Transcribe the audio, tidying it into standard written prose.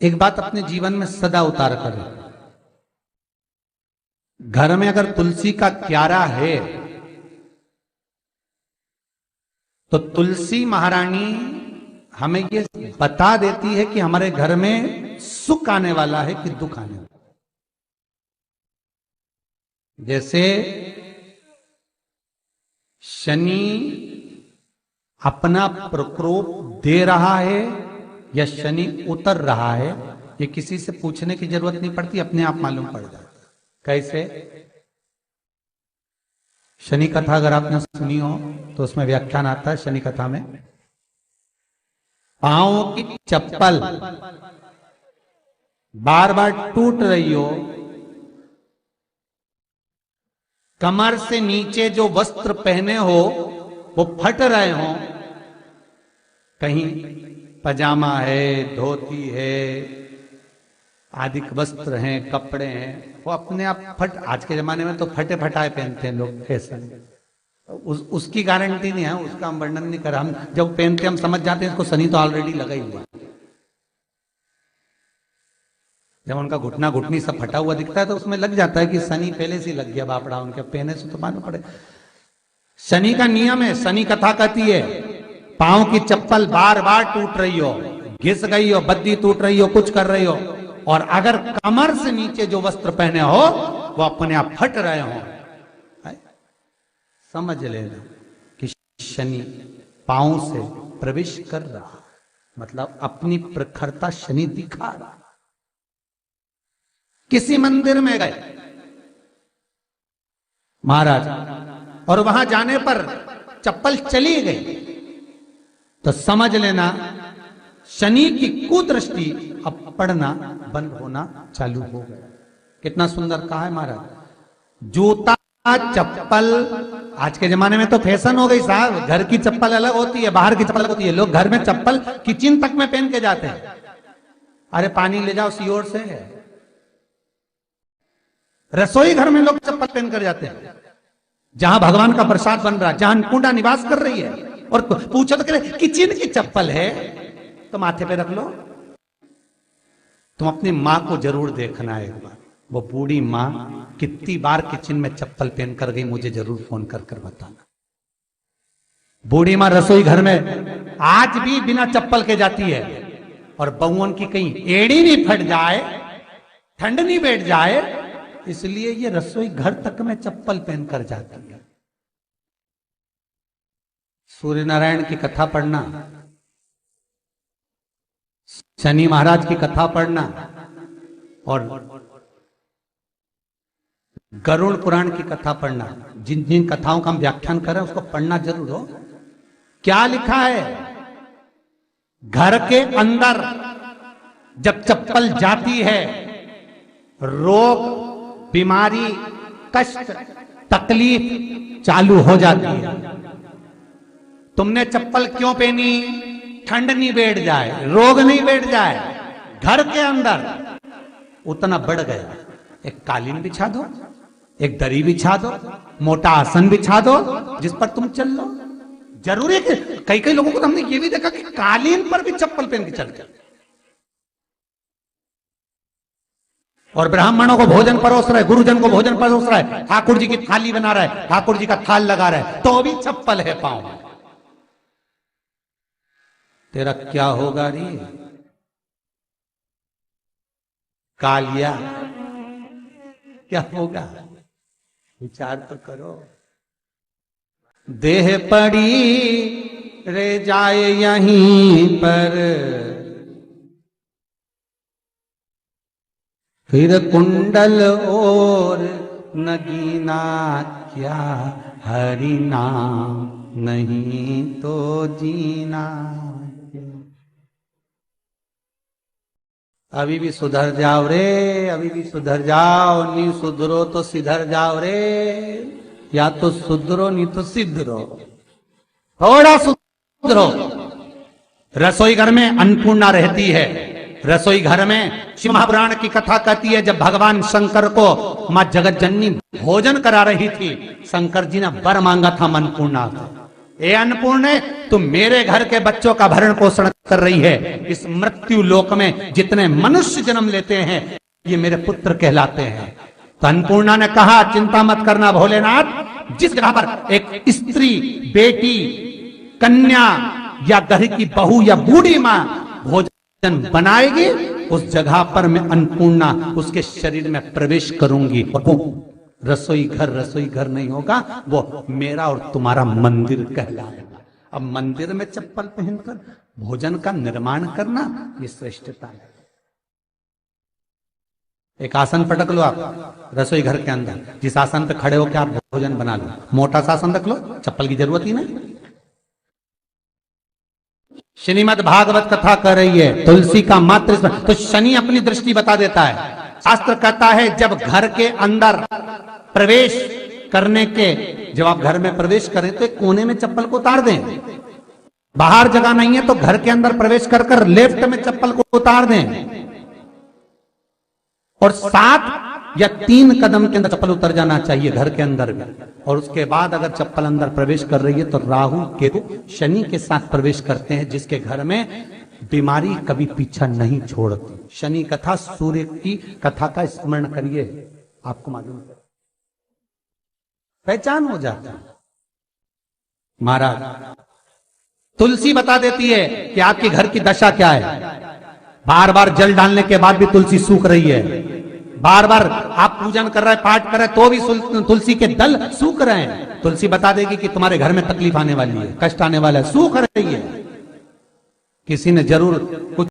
एक बात अपने जीवन में सदा उतार करें। घर में अगर तुलसी का क्यारा है तो तुलसी महारानी हमें ये बता देती है कि हमारे घर में सुख आने वाला है कि दुख आने वाला है। जैसे शनि अपना प्रकोप दे रहा है या शनि उतर रहा है, ये किसी से पूछने की जरूरत नहीं पड़ती, अपने आप मालूम पड़ जाता है। कैसे? शनि कथा अगर आपने सुनी हो तो उसमें व्याख्यान आता है शनि कथा में, पांव की चप्पल बार बार टूट रही हो, कमर से नीचे जो वस्त्र पहने हो वो फट रहे हो, कहीं पजामा है, धोती है, आदि वस्त्र हैं, कपड़े हैं, वो अपने आप फट, आज के जमाने में तो फटे फटाए पहनते हैं लोग, फैशन। उसकी गारंटी नहीं है, उसका हम वर्णन नहीं कर, हम जब पहनते हम समझ जाते हैं इसको शनि तो ऑलरेडी लगा ही हुआ। जब उनका घुटना घुटनी सब फटा हुआ दिखता है तो उसमें लग जाता है कि शनि पहले से लग गया बापड़ा, उनके पहने से तो मालूम पड़े। शनि का नियम है, शनि कथा कहती है पांव की चप्पल बार बार टूट रही हो, घिस गई हो, बद्दी टूट रही हो, कुछ कर रही हो, और अगर कमर से नीचे जो वस्त्र पहने हो वो अपने आप फट रहे हो, समझ लेना कि शनि पांव से प्रवेश कर रहा, मतलब अपनी प्रखरता शनि दिखा रहा। किसी मंदिर में गए महाराज और वहां जाने पर चप्पल चली गई तो समझ लेना शनि की कुदृष्टि अब पड़ना बंद होना चालू हो गया। कितना सुंदर कहा है महाराज। जूता चप्पल आज के जमाने में तो फैशन हो गई साहब, घर की चप्पल अलग होती है, बाहर की चप्पल अलग होती है। लोग घर में चप्पल किचन तक में पहन के जाते हैं। अरे पानी ले जाओ सीओर से। रसोई घर में लोग चप्पल पहन कर जाते हैं, जहां भगवान का प्रसाद बन रहा है, जहां अन्नपूर्णा निवास कर रही है, और पूछो तो कह किचन की चप्पल है तो माथे पे रख लो। तुम अपनी मां को जरूर देखना है एक बार, वो बूढ़ी मां कितनी बार किचन में चप्पल पहन कर गई, मुझे जरूर फोन कर कर बताना। बूढ़ी मां रसोई घर में आज भी बिना चप्पल के जाती है, और बहुओं की कहीं एड़ी नहीं फट जाए, ठंड नहीं बैठ जाए, इसलिए ये रसोई घर तक में चप्पल पहनकर जाती है। सूर्य नारायण की कथा पढ़ना, शनि महाराज की कथा पढ़ना, और गरुड़ पुराण की कथा पढ़ना, जिन जिन कथाओं का हम व्याख्यान कर रहे हैं उसको पढ़ना जरूर हो। क्या लिखा है? घर के अंदर जब चप्पल जाती है, रोग, बीमारी, कष्ट, तकलीफ चालू हो जाती है। तुमने चप्पल क्यों पहनी? ठंड नहीं बैठ जाए, रोग नहीं बैठ जाए। घर के अंदर उतना बढ़ गया, एक कालीन बिछा दो, एक दरी बिछा दो, मोटा आसन बिछा दो, जिस पर तुम चल लो। जरूरी है कि कई कई लोगों को तो हमने ये भी देखा कि कालीन पर भी चप्पल पहन के चलते, और ब्राह्मणों को भोजन परोस रहा है, गुरुजन को भोजन परोस रहा है, ठाकुर जी की थाली बना रहा है, ठाकुर जी का थाल लगा रहा है, तो भी चप्पल है पांव में। तेरा क्या होगा रे कालिया, क्या होगा? विचार तो करो। देह पड़ी रे जाए यहीं पर, फिर कुंडल और नगीना, क्या हरि नाम नहीं तो जीना। अभी भी सुधर जाओ रे, अभी भी सुधर जाओ, नहीं सुधरो तो सिधर जाओ रे, या तो सुधरो नहीं तो सिधरो, थोड़ा सुधरो। रसोई घर में अन्नपूर्णा रहती है, रसोई घर में शिव महापुराण की कथा कहती है जब भगवान शंकर को मां जगत जननी भोजन करा रही थी, शंकर जी ने वर मांगा था अन्नपूर्णा का। ए अन्नपूर्णे, तुम मेरे घर के बच्चों का भरण पोषण कर रही है। इस मृत्यु लोक में जितने मनुष्य जन्म लेते हैं ये मेरे पुत्र कहलाते हैं। तो अन्नपूर्णा ने कहा, चिंता मत करना भोलेनाथ, जिस जगह पर एक स्त्री, बेटी, कन्या या घर की बहू या बूढ़ी मां भोजन बनाएगी, उस जगह पर मैं अन्नपूर्णा उसके शरीर में प्रवेश करूंगी। और वो रसोई घर नहीं होगा, वो मेरा और तुम्हारा मंदिर कहलाएगा। अब मंदिर में चप्पल पहनकर भोजन का निर्माण करना, ये श्रेष्ठता है। एक आसन पटक लो आप रसोई घर के अंदर, जिस आसन पे खड़े होकर आप भोजन बना लो। मोटा सा आसन रख लो, चप्पल की जरूरत ही नहीं। श्रीमद् भागवत कथा कर रही है, तुलसी का मात्र तो शनि अपनी दृष्टि बता देता है। शास्त्र कहता है जब घर के अंदर प्रवेश करने के, जब आप घर में प्रवेश करें तो एक कोने में चप्पल को उतार दें। बाहर जगह नहीं है तो घर के अंदर प्रवेश कर कर लेफ्ट में चप्पल को उतार दें, और 7 या 3 कदम के अंदर चप्पल उतर जाना चाहिए घर के अंदर भी। और उसके बाद अगर चप्पल अंदर प्रवेश कर रही है तो राहु केतु शनि के साथ प्रवेश करते हैं, जिसके घर में बीमारी कभी पीछा नहीं छोड़ती। शनि कथा, सूर्य की कथा का स्मरण करिए, आपको मालूम है, पहचान हो जाता है। महाराज तुलसी बता देती है कि आपके घर की दशा क्या है। बार बार जल डालने के बाद भी तुलसी सूख रही है, बार बार आप पूजन कर रहे हैं, पाठ कर रहे हैं, तो भी तुलसी के दल सूख रहे हैं। तुलसी बता देगी कि तुम्हारे घर में तकलीफ आने वाली है, कष्ट आने वाला है, सूख रही है। किसी ने जरूर कुछ